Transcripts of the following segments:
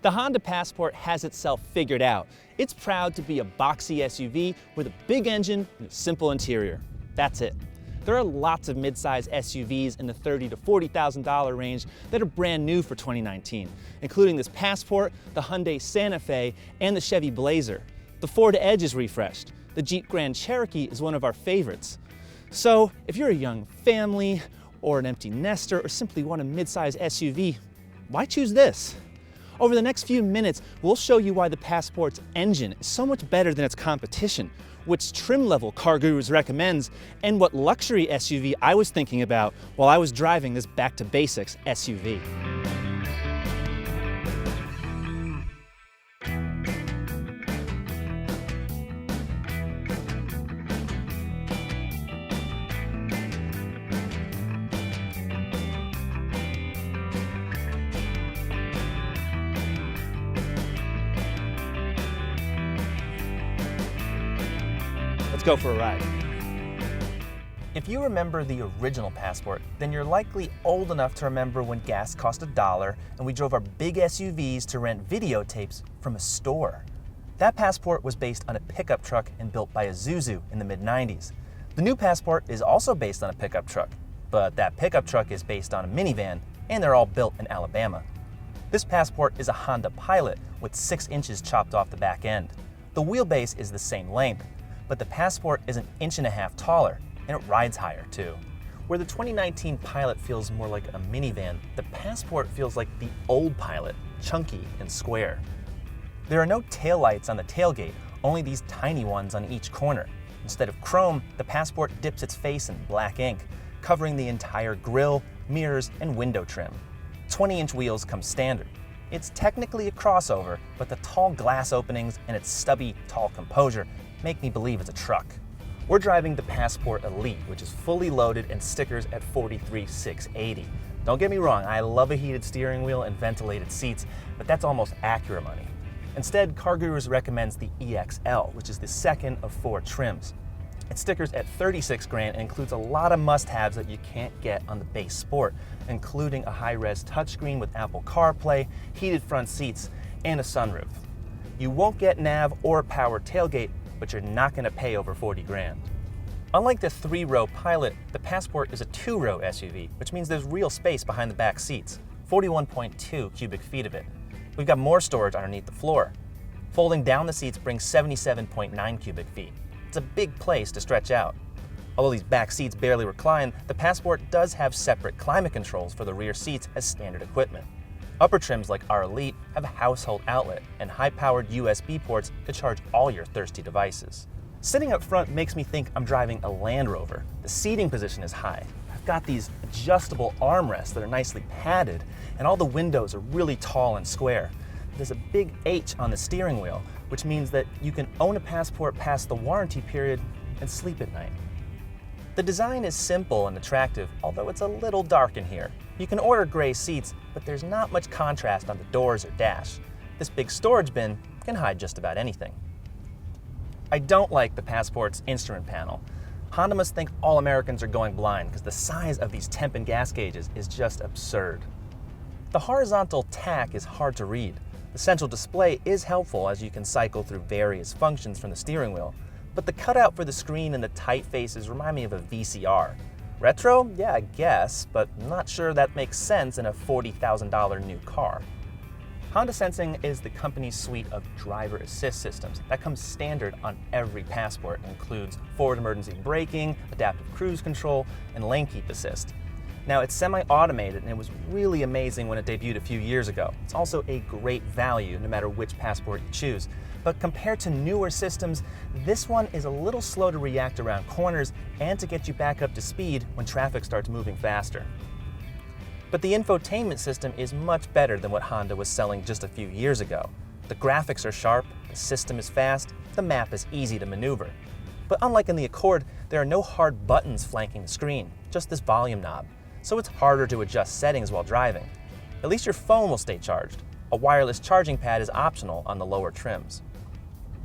The Honda Passport has itself figured out. It's proud to be a boxy SUV with a big engine and a simple interior. That's it. There are lots of mid-size SUVs in the $30,000 to $40,000 range that are brand new for 2019, including this Passport, the Hyundai Santa Fe, and the Chevy Blazer. The Ford Edge is refreshed. The Jeep Grand Cherokee is one of our favorites. So if you're a young family or an empty nester or simply want a mid-size SUV, why choose this? Over the next few minutes, we'll show you why the Passport's engine is so much better than its competition, which trim level CarGurus recommends, and what luxury SUV I was thinking about while I was driving this back to basics SUV. Let's go for a ride. If you remember the original Passport, then you're likely old enough to remember when gas cost $1 and we drove our big SUVs to rent videotapes from a store. That Passport was based on a pickup truck and built by Isuzu in the mid-90s. The new Passport is also based on a pickup truck, but that pickup truck is based on a minivan, and they're all built in Alabama. This Passport is a Honda Pilot with 6 inches chopped off the back end. The wheelbase is the same length, but the Passport is an 1.5 inches taller, and it rides higher too. Where the 2019 Pilot feels more like a minivan, the Passport feels like the old Pilot, chunky and square. There are no taillights on the tailgate, only these tiny ones on each corner. Instead of chrome, the Passport dips its face in black ink, covering the entire grille, mirrors, and window trim. 20-inch wheels come standard. It's technically a crossover, but the tall glass openings and its stubby, tall composure make me believe it's a truck. We're driving the Passport Elite, which is fully loaded and stickers at $43,680. Don't get me wrong, I love a heated steering wheel and ventilated seats, but that's almost Acura money. Instead, CarGurus recommends the EXL, which is the second of 4 trims. It stickers at $36,000 and includes a lot of must-haves that you can't get on the base Sport, including a high-res touchscreen with Apple CarPlay, heated front seats, and a sunroof. You won't get nav or a powered tailgate, but you're not going to pay over $40,000. Unlike the 3-row Pilot, the Passport is a 2-row SUV, which means there's real space behind the back seats, 41.2 cubic feet of it. We've got more storage underneath the floor. Folding down the seats brings 77.9 cubic feet. It's a big place to stretch out. Although these back seats barely recline, the Passport does have separate climate controls for the rear seats as standard equipment. Upper trims like our Elite have a household outlet and high-powered USB ports to charge all your thirsty devices. Sitting up front makes me think I'm driving a Land Rover. The seating position is high. I've got these adjustable armrests that are nicely padded, and all the windows are really tall and square. There's a big H on the steering wheel, which means that you can own a Passport past the warranty period and sleep at night. The design is simple and attractive, although it's a little dark in here. You can order gray seats, but there's not much contrast on the doors or dash. This big storage bin can hide just about anything. I don't like the Passport's instrument panel. Honda must think all Americans are going blind because the size of these temp and gas gauges is just absurd. The horizontal tack is hard to read. The central display is helpful as you can cycle through various functions from the steering wheel, but the cutout for the screen and the tight faces remind me of a VCR. Retro? Yeah, I guess, but I'm not sure that makes sense in a $40,000 new car. Honda Sensing is the company's suite of driver assist systems that comes standard on every Passport and includes forward emergency braking, adaptive cruise control, and lane keep assist. Now, it's semi-automated and it was really amazing when it debuted a few years ago. It's also a great value no matter which Passport you choose. But compared to newer systems, this one is a little slow to react around corners and to get you back up to speed when traffic starts moving faster. But the infotainment system is much better than what Honda was selling just a few years ago. The graphics are sharp, the system is fast, the map is easy to maneuver. But unlike in the Accord, there are no hard buttons flanking the screen, just this volume knob. So it's harder to adjust settings while driving. At least your phone will stay charged. A wireless charging pad is optional on the lower trims.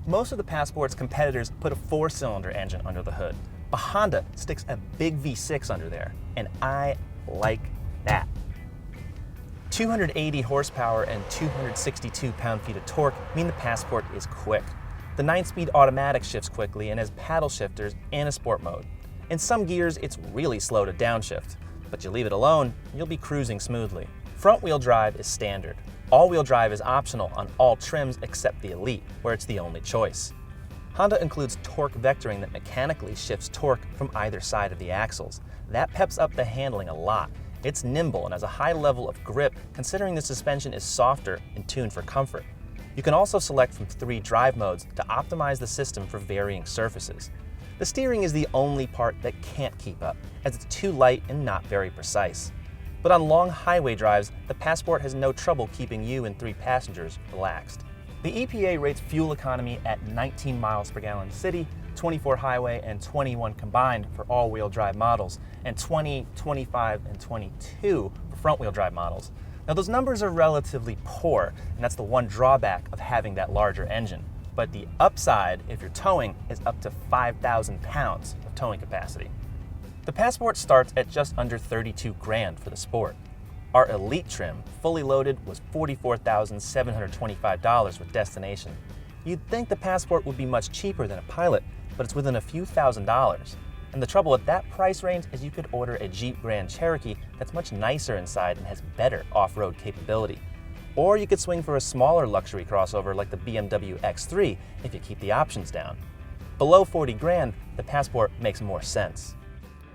Most of the Passport's competitors put a 4-cylinder engine under the hood, but Honda sticks a big V6 under there, and I like that. 280 horsepower and 262 pound-feet of torque mean the Passport is quick. The 9-speed automatic shifts quickly and has paddle shifters and a sport mode. In some gears, it's really slow to downshift, but you leave it alone, you'll be cruising smoothly. Front-wheel drive is standard. All-wheel drive is optional on all trims except the Elite, where it's the only choice. Honda includes torque vectoring that mechanically shifts torque from either side of the axles. That peps up the handling a lot. It's nimble and has a high level of grip considering the suspension is softer and tuned for comfort. You can also select from 3 drive modes to optimize the system for varying surfaces. The steering is the only part that can't keep up, as it's too light and not very precise. But on long highway drives, the Passport has no trouble keeping you and 3 passengers relaxed. The EPA rates fuel economy at 19 miles per gallon city, 24 highway, and 21 combined for all-wheel drive models, and 20, 25, and 22 for front-wheel drive models. Now those numbers are relatively poor, and that's the one drawback of having that larger engine. But the upside, if you're towing, is up to 5,000 pounds of towing capacity. The Passport starts at just under 32 grand for the Sport. Our Elite trim, fully loaded, was $44,725 with destination. You'd think the Passport would be much cheaper than a Pilot, but it's within a few $1,000s. And the trouble with that price range is you could order a Jeep Grand Cherokee that's much nicer inside and has better off-road capability. Or you could swing for a smaller luxury crossover like the BMW X3 if you keep the options down. Below 40 grand, the Passport makes more sense.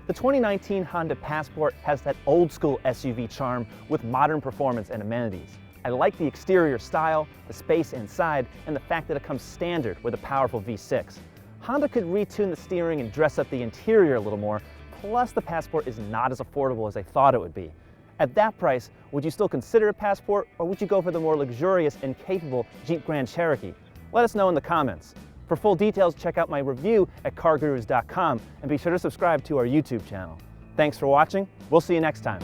The 2019 Honda Passport has that old-school SUV charm with modern performance and amenities. I like the exterior style, the space inside, and the fact that it comes standard with a powerful V6. Honda could retune the steering and dress up the interior a little more, plus the Passport is not as affordable as I thought it would be. At that price, would you still consider a Passport, or would you go for the more luxurious and capable Jeep Grand Cherokee? Let us know in the comments. For full details, check out my review at CarGurus.com and be sure to subscribe to our YouTube channel. Thanks for watching. We'll see you next time.